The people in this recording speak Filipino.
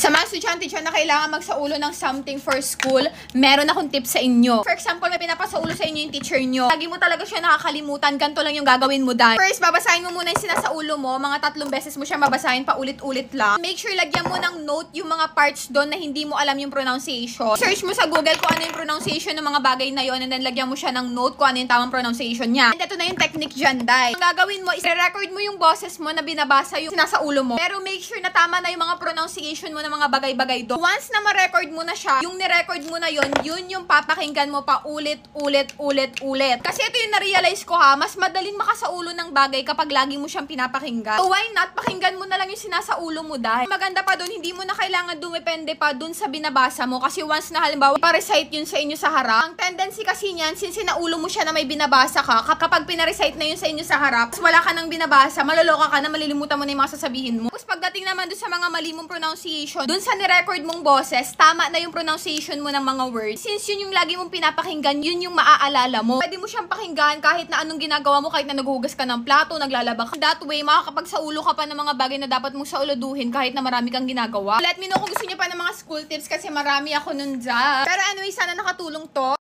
Sa mga estudyante dyan na kailangan magsaulo ng something for school, meron akong tips sa inyo. For example, may pinapasaulo sa inyo yung teacher nyo. Lagi mo talaga siya nakakalimutan, ganito lang yung gagawin mo dahil. First, babasahin mo muna yung sinasaulo mo, mga 3 beses mo siya babasahin pa ulit-ulit lang. Make sure lagyan mo ng note yung mga parts doon na hindi mo alam yung pronunciation. Search mo sa Google kung ano yung pronunciation ng mga bagay na yon, and then lagyan mo siya ng note kung ano yung tamang pronunciation niya. And ito na yung technique dyan, dahil. Ang gagawin mo is record mo yung boses mo na binabasa yung sinasaulo mo. Pero make sure na tama na yung mga pronunciation mo ng mga bagay-bagay doon. Once na ma-record mo na siya, yung ni-record mo na yon, yun yung papakinggan mo pa ulit. Kasi ito yung na-realize ko ha, mas madaling makasaulo ng bagay kapag lagi mo siyang pinapakinggan. So why not, pakinggan mo na lang yung sinasaulo mo dahil. Maganda pa doon, hindi mo na kailangan dumepende pa doon sa binabasa mo kasi once na halimbawa, ipa-recite yun sa inyo sa harap. Ang tendency kasi niyan, since sinaulo mo siya na may binabasa ka, kapag pina-recite na yun sa inyo sa harap, wala ka nang binabasa, maloloka ka na, malilimutan mo na yung mga sasabihin mo. Tapos pagdating naman doon sa mga mali mong pronunciation, doon sa ni-record mong boses, tama na yung pronunciation mo ng mga words. Since yun yung lagi mong pinapakinggan, yun yung maaalala mo. Pwede mo siyang pakinggan kahit na anong ginagawa mo, kahit na naghuhugas ka ng plato, naglalaba ka. That way, makakapagsaulo ka pa ng mga bagay na dapat mong sauluduhin kahit na marami kang ginagawa. Let me know kung gusto niyo pa ng mga school tips kasi marami ako nun dyan. Pero anyway, sana nakatulong to.